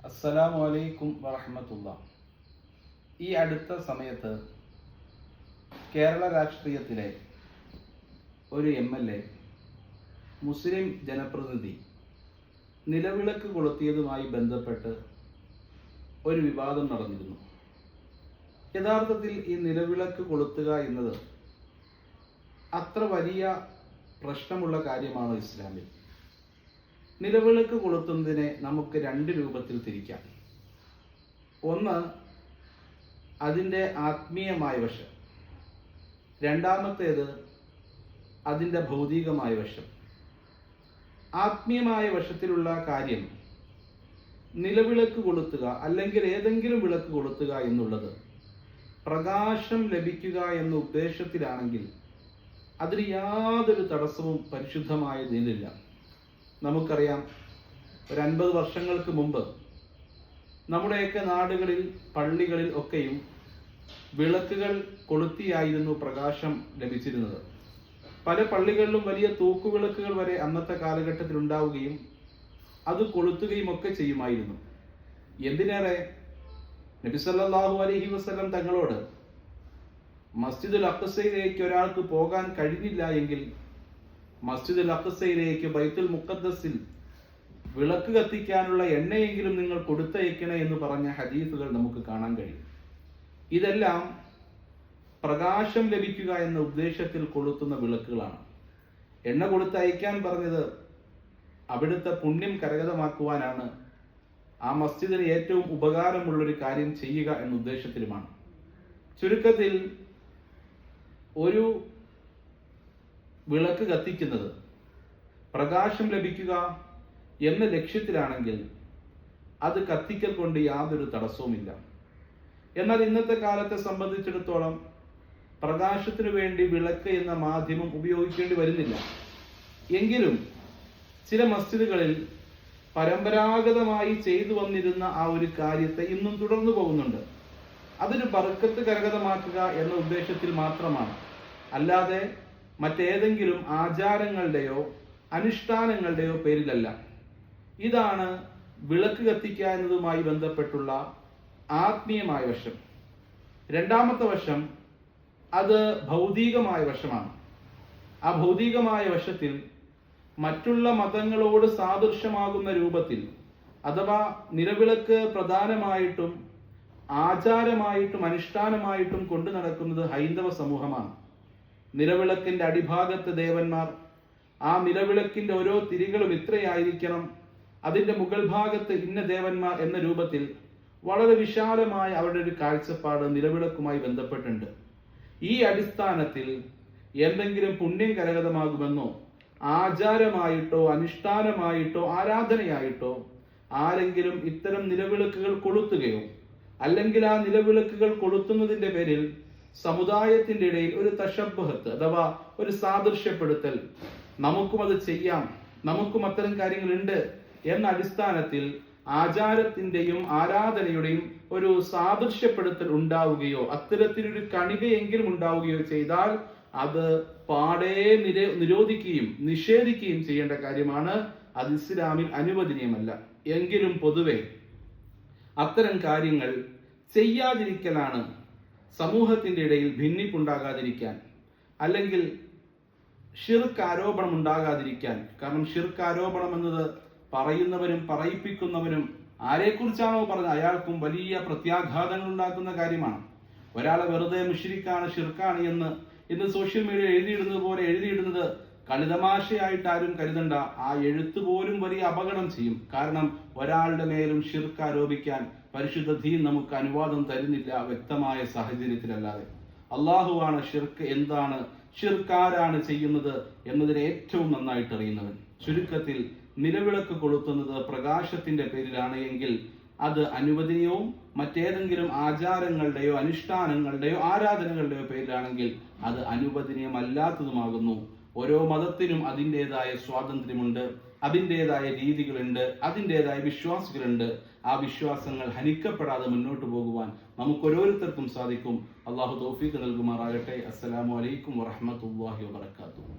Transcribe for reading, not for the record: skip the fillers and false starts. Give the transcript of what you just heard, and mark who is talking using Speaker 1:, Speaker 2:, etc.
Speaker 1: അസ്സലാമു അലൈക്കും വറഹ്മത്തുള്ളാഹി. ഈ അടുത്ത സമയത്ത് കേരള രാഷ്ട്രീയത്തിലെ ഒരു MLA മുസ്ലിം ജനപ്രതിനിധി നിലവിളക്ക് കൊളുത്തിയതുമായി ബന്ധപ്പെട്ട് ഒരു വിവാദം നടന്നിരുന്നു. യഥാർത്ഥത്തിൽ ഈ നിലവിളക്ക് കൊളുത്തുക എന്നത് അത്ര വലിയ പ്രശ്നമുള്ള കാര്യമാണോ ഇസ്ലാമിൽ? നിലവിളക്ക് കൊളുത്തുന്നതിനെ നമുക്ക് രണ്ട് രൂപത്തിൽ തിരിക്കാം. ഒന്ന്, അതിൻ്റെ ആത്മീയമായ വശം. രണ്ടാമത്തേത് അതിൻ്റെ ഭൗതികമായ വശം. ആത്മീയമായ വശത്തിലുള്ള കാര്യം, നിലവിളക്ക് കൊളുത്തുക അല്ലെങ്കിൽ ഏതെങ്കിലും വിളക്ക് കൊളുത്തുക എന്നുള്ളത് പ്രകാശം ലഭിക്കുക എന്ന ഉദ്ദേശത്തിലാണെങ്കിൽ അതിന് യാതൊരു തടസ്സവും പരിശുദ്ധമായ ദീനിലില്ല. നമുക്കറിയാം, ഒരു 50 വർഷങ്ങൾക്ക് മുമ്പ് നമ്മുടെയൊക്കെ നാടുകളിൽ, പള്ളികളിൽ ഒക്കെയും വിളക്കുകൾ കൊളുത്തിയായിരുന്നു പ്രകാശം ലഭിച്ചിരുന്നത്. പല പള്ളികളിലും വലിയ തൂക്കുവിളക്കുകൾ വരെ അന്നത്തെ കാലഘട്ടത്തിൽ ഉണ്ടാവുകയും അത് കൊളുത്തുകയും ഒക്കെ ചെയ്യുമായിരുന്നു. എന്തിനേറെ, നബി സല്ലല്ലാഹു അലൈഹി വസല്ലം തങ്ങളോട് മസ്ജിദുൽ അഖ്സയിലേക്ക് ഒരാൾക്ക് പോകാൻ കഴിഞ്ഞില്ല എങ്കിൽ മസ്ജിദുൽ അഖ്സയിലേക്ക്, ബൈത്തുൽ മുഖദ്ദസിൽ വിളക്ക് കത്തിക്കാനുള്ള എണ്ണയെങ്കിലും നിങ്ങൾ കൊടുത്തയക്കണേ എന്ന് പറഞ്ഞ ഹദീസുകൾ നമുക്ക് കാണാൻ കഴിയും. ഇതെല്ലാം പ്രകാശം ലഭിക്കുക എന്ന ഉദ്ദേശത്തിൽ കൊളുത്തുന്ന വിളക്കുകളാണ്. എണ്ണ കൊടുത്തയക്കാൻ പറഞ്ഞത് അവിടുത്തെ പുണ്യം കരഗതമാക്കുവാനാണ്, ആ മസ്ജിദിന് ഏറ്റവും ഉപകാരമുള്ളൊരു കാര്യം ചെയ്യുക എന്ന ഉദ്ദേശത്തിലുമാണ്. ചുരുക്കത്തിൽ, ഒരു വിളക്ക് കത്തിക്കുന്നത് പ്രകാശം ലഭിക്കുക എന്ന ലക്ഷ്യത്തിലാണെങ്കിൽ അത് കത്തിക്കൽ കൊണ്ട് യാതൊരു തടസ്സവുമില്ല. എന്നാൽ ഇന്നത്തെ കാലത്തെ സംബന്ധിച്ചിടത്തോളം പ്രകാശത്തിനു വേണ്ടി വിളക്ക് എന്ന മാധ്യമം ഉപയോഗിക്കേണ്ടി വരുന്നില്ല. എങ്കിലും ചില മസ്ജിദുകളിൽ പരമ്പരാഗതമായി ചെയ്തു വന്നിരുന്ന ആ ഒരു കാര്യത്തെ ഇന്നും തുടർന്നു പോകുന്നുണ്ട്. അതൊരു ബർക്കത്ത് കരഗതമാക്കുക എന്ന ഉദ്ദേശത്തിൽ മാത്രമാണ്, അല്ലാതെ മറ്റേതെങ്കിലും ആചാരങ്ങളുടെയോ അനുഷ്ഠാനങ്ങളുടെയോ പേരിലല്ല. ഇതാണ് വിളക്ക് കത്തിക്കുക എന്നതുമായി ബന്ധപ്പെട്ടുള്ള ആത്മീയമായ വശം. രണ്ടാമത്തെ വശം അത് ഭൗതികമായ വശമാണ്. ആ ഭൗതികമായ വശത്തിൽ മറ്റുള്ള മതങ്ങളോട് സാദൃശ്യമാകുന്ന രൂപത്തിൽ, അഥവാ നിലവിളക്ക് പ്രധാനമായിട്ടും ആചാരമായിട്ടും അനുഷ്ഠാനമായിട്ടും കൊണ്ടു നടക്കുന്നത് ഹൈന്ദവ സമൂഹമാണ്. നിലവിളക്കിന്റെ അടിഭാഗത്ത് ദേവന്മാർ, ആ നിലവിളക്കിന്റെ ഓരോ തിരികളും ഇത്രയായിരിക്കണം, അതിന്റെ മുകൾ ഭാഗത്ത് ഇന്ന ദേവന്മാർ എന്ന രൂപത്തിൽ വളരെ വിശാലമായ അവരുടെ ഒരു കാഴ്ചപ്പാട് നിലവിളക്കുമായി ബന്ധപ്പെട്ടുണ്ട്. ഈ അടിസ്ഥാനത്തിൽ എന്തെങ്കിലും പുണ്യം കരഗതമാകുമെന്നോ ആചാരമായിട്ടോ അനുഷ്ഠാനമായിട്ടോ ആരാധനയായിട്ടോ ആരെങ്കിലും ഇത്തരം നിലവിളക്കുകൾ കൊളുത്തുകയോ അല്ലെങ്കിൽ ആ നിലവിളക്കുകൾ കൊളുത്തുന്നതിന്റെ പേരിൽ സമുദായത്തിന്റെ ഇടയിൽ ഒരു തശബ്ബഹത്ത് അഥവാ ഒരു സാദൃശ്യപ്പെടുത്തൽ, നമുക്കും അത് ചെയ്യാം, നമുക്കും അത്തരം കാര്യങ്ങളുണ്ട് എന്ന അടിസ്ഥാനത്തിൽ ആചാരത്തിന്റെയും ആരാധനയുടെയും ഒരു സാദൃശ്യപ്പെടുത്തൽ ഉണ്ടാവുകയോ അത്തരത്തിലൊരു കണികയെങ്കിലും ഉണ്ടാവുകയോ ചെയ്താൽ അത് പാടെ നിരോധിക്കുകയും നിഷേധിക്കുകയും ചെയ്യേണ്ട കാര്യമാണ്. അത് ഇസ്ലാമിൽ അനുവദനീയമല്ല. എങ്കിലും പൊതുവെ അത്തരം കാര്യങ്ങൾ ചെയ്യാതിരിക്കലാണ് സമൂഹത്തിന്റെ ഇടയിൽ ഭിന്നിപ്പുണ്ടാകാതിരിക്കാൻ, അല്ലെങ്കിൽ ഷിർക്ക് ആരോപണം ഉണ്ടാകാതിരിക്കാൻ. കാരണം ഷിർക്ക് ആരോപണം എന്നത് പറയുന്നവനും പറയിപ്പിക്കുന്നവനും ആരെക്കുറിച്ചാണോ പറഞ്ഞത് അയാൾക്കും വലിയ പ്രത്യാഘാതങ്ങൾ ഉണ്ടാക്കുന്ന കാര്യമാണ്. ഒരാളെ വെറുതെ മുശ്രിക്കാണ്, ഷിർക്കാണ് എന്ന് ഇന്ന് സോഷ്യൽ മീഡിയ എഴുതിയിടുന്നത് പോലെ എഴുതിയിടുന്നത് കളിതമാശയായിട്ട് ആരും കരുതണ്ട. ആ എഴുത്ത് പോലും വലിയ അപകടം ചെയ്യും. കാരണം ഒരാളുടെ മേലും ഷിർക്ക് ആരോപിക്കാൻ പരിശുദ്ധ ദീൻ നമുക്ക് അനുവാദം തരുന്നില്ല, വ്യക്തമായ സാഹചര്യത്തിലല്ലാതെ. അള്ളാഹുവാണ് ഷിർക്ക് എന്താണ്, ഷിർക്ക് ആരാണ് ചെയ്യുന്നത് എന്നതിനെ ഏറ്റവും നന്നായിട്ട് അറിയുന്നവൻ. ചുരുക്കത്തിൽ, നിലവിളക്ക് കൊളുത്തുന്നത് പ്രകാശത്തിന്റെ പേരിലാണ് എങ്കിൽ അത് അനുവദനീയവും മറ്റേതെങ്കിലും ആചാരങ്ങളുടെയോ അനുഷ്ഠാനങ്ങളുടെയോ ആരാധനകളുടെയോ പേരിലാണെങ്കിൽ അത് അനുവദനീയമല്ലാത്തതുമാകുന്നു. ഓരോ മതത്തിനും അതിൻ്റെതായ സ്വാതന്ത്ര്യമുണ്ട്, അതിൻ്റെതായ രീതികളുണ്ട്, അതിൻ്റെതായ വിശ്വാസികളുണ്ട്. ആ വിശ്വാസങ്ങൾ ഹനിക്കപ്പെടാതെ മുന്നോട്ട് പോകുവാൻ നമുക്ക് ഓരോരുത്തർക്കും സാധിക്കും. അള്ളാഹു തൗഫീഖ് നൽകുമാറാകട്ടെ. അസ്സലാമു അലൈക്കും വറഹ്മത്തുള്ളാഹി വബറകാതുഹു.